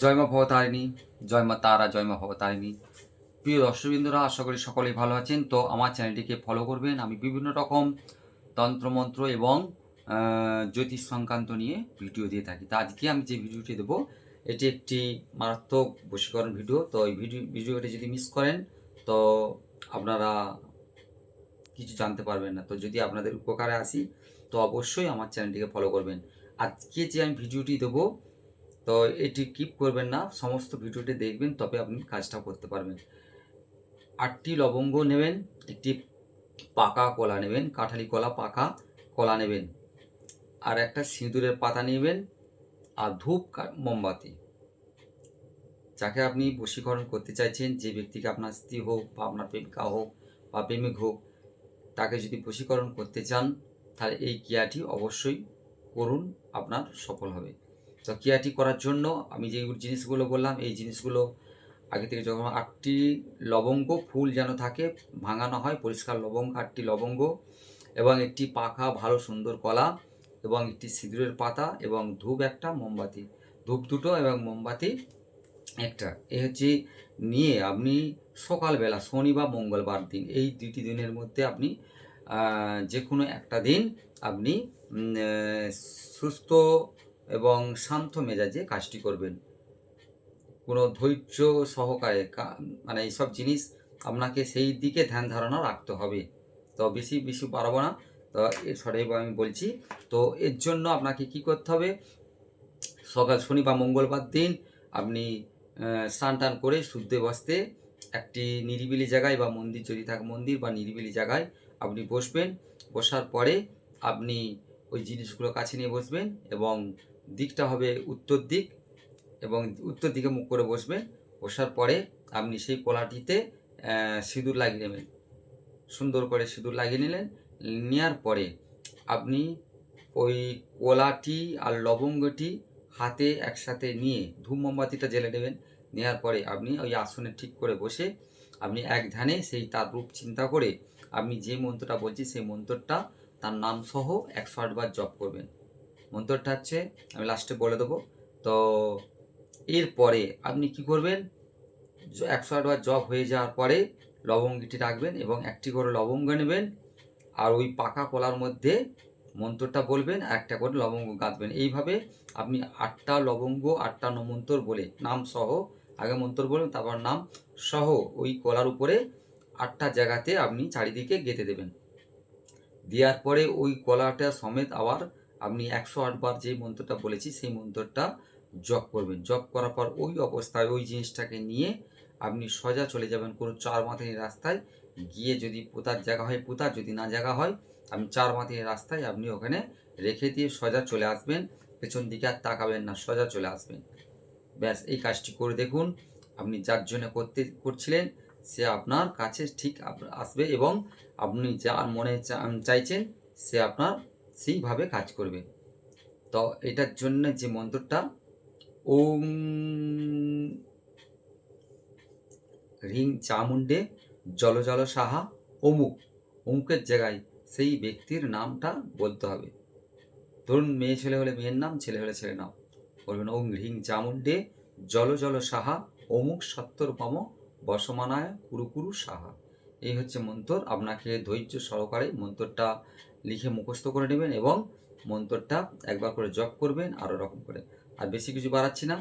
জয় মা ভবতারিণী, জয় মা তারা, জয় মা ভবতারিণী। প্রিয় দর্শকবৃন্দরা, আশা করি সকলেই ভালো আছেন। তো আমার চ্যানেলটিকে ফলো করবেন। আমি বিভিন্ন রকম তন্ত্রমন্ত্র এবং জ্যোতিষ সংক্রান্ত নিয়ে ভিডিও দিয়ে থাকি। তো আজকে আমি যে ভিডিওটি দেবো, এটি একটি মারাত্মক বশীকরণ ভিডিও। তো এই ভিডিওটি যদি মিস করেন তো আপনারা কিছু জানতে পারবেন না। তো যদি আপনাদের উপকারে আসি তো অবশ্যই আমার চ্যানেলটিকে ফলো করবেন। আজকে যে আমি ভিডিওটি দেবো, তো এটি কিপ করবেন না, সমস্ত ভিডিওটি দেখবেন, তবে আপনি কাজটা করতে পারবেন। 8টি লবঙ্গ নেবেন, একটি পাকা কলা নেবেন, কাঁঠালি কলা, পাকা কলা নেবেন, আর একটা সিঁদুরের পাতা নেবেন, আর ধূপ মোমবাতি। যাকে আপনি বশীকরণ করতে চাইছেন, যে ব্যক্তিকে আপনার স্ত্রী হোক বা আপনার প্রেমিকা হোক বা প্রেমিক হোক, তাকে যদি বশীকরণ করতে চান তাহলে এই ক্রিয়াটি অবশ্যই করুন, আপনার সফল হবে। তো ক্রিয়াটি করার জন্য আমি যে জিনিসগুলো বললাম, এই জিনিসগুলো আগে থেকে যখন 8টি লবঙ্গ, ফুল যেন থাকে, ভাঙানো হয়, পরিষ্কার লবঙ্গ 8টি লবঙ্গ, এবং একটি পাকা ভালো সুন্দর কলা, এবং একটি সিঁদুরের পাতা, এবং ধূপ একটা, মোমবাতি, ধূপ দুটো এবং মোমবাতি একটা, এ হচ্ছে নিয়ে আপনি সকালবেলা শনি বা মঙ্গলবার দিন, এই দুটি দিনের মধ্যে আপনি যে কোনো একটা দিন আপনি সুস্থ এবং শান্ত মেজাজে কাজটি করবেন। কোনো ধৈর্য সহকারে মানে এইসব জিনিস আপনাকে সেই দিকে ধ্যান ধারণা রাখতে হবে। তো বেশি বেশি পারবো না, তো সঠিক আমি বলছি। তো এর জন্য আপনাকে কি করতে হবে, সকাল শনি বা মঙ্গলবার দিন আপনি স্নান টান করে শুদ্ধে বসতে একটি নিরিবিলি জায়গায়, বা মন্দির যদি থাকে মন্দির বা নিরিবিলি জায়গায় আপনি বসবেন। বসার পরে আপনি ওই জিনিসগুলো কাছে নিয়ে বসবেন, এবং দিকটা হবে উত্তর দিক, এবং উত্তর দিকে মুখ করে বসবেন। বসার পরে আপনি সেই কলাটিতে সিঁদুর লাগিয়ে নেবেন, সুন্দর করে সিঁদুর লাগিয়ে নিলেন। নেওয়ার পরে আপনি ওই কলাটি আর লবঙ্গটি হাতে একসাথে নিয়ে ধূপ মোমবাতিটা জ্বেলে নেবেন। নেওয়ার পরে আপনি ওই আসনে ঠিক করে বসে আপনি এক ধ্যানে সেই তার রূপ চিন্তা করে আপনি যে মন্ত্রটা বলছি সেই মন্ত্রটা তার নাম সহ 108 বার জপ করবেন। মন্ত্রটা হচ্ছে, আমি লাস্টে বলে দেবো। তো এরপরে আপনি কি করবেন, 108 বার জপ হয়ে যাওয়ার পরে লবঙ্গটি রাখবেন, এবং একটি করে লবঙ্গ নেবেন, আর ওই পাকা কলার মধ্যে মন্ত্রটা বলবেন, একটা করে লবঙ্গ গাঁথবেন। এইভাবে আপনি 8টা লবঙ্গ, 8টা মন্ত্র বলে, নাম সহ, আগে মন্ত্র বলবেন তারপর নাম সহ, ওই কলার উপরে 8টা জায়গাতে আপনি চারিদিকে গেঁথে দেবেন। দেওয়ার পরে ওই কলাটা সমেত আবার আপনি 108 বার যে মন্ত্রটা বলেছি সেই মন্ত্রটা জপ করবেন। জপ করার পর ওই অবস্থায় ওই জিনিসটাকে নিয়ে আপনি সোজা চলে যাবেন কোনো 4 মাথানি রাস্তায় গিয়ে, যদি পোতার জায়গা হয় পোতার, যদি না জায়গা হয় আপনি 4 মাথানি রাস্তায় আপনি ওখানে রেখে দিয়ে সোজা চলে আসবেন। পেছন দিকে আর তাকাবেন না, সোজা চলে আসবেন। ব্যাস, এই কাজটি করে দেখুন। আপনি যার জন্য করছিলেন সে আপনার কাছে ঠিক আসবে, এবং আপনি যা মনে চাইছেন সে আপনার সেইভাবে কাজ করবে। তো এটার জন্য যে মন্ত্রটা, ওম হ্রিং চামুণ্ডে জল জল সাহা অমুক, অমুকের জায়গায় সেই ব্যক্তির নামটা বলতে হবে। ধরুন মেয়ে ছেলে হলে মেয়ের নাম, ছেলে হলে ছেলের নাম বলবেন। ওম হ্রিং চামুণ্ডে জল জল সাহা অমুক সত্তর মম বসমানায় কুরু কুরু সাহা। এই হচ্ছে মন্ত্র। আপনাকে ধৈর্য সহকারে মন্ত্রটা লিখে মুখস্থ করে নেবেন, এবং মন্ত্রটা একবার করে জপ করবেন, আরও রকম করে। আর বেশি কিছু বাড়াচ্ছি না,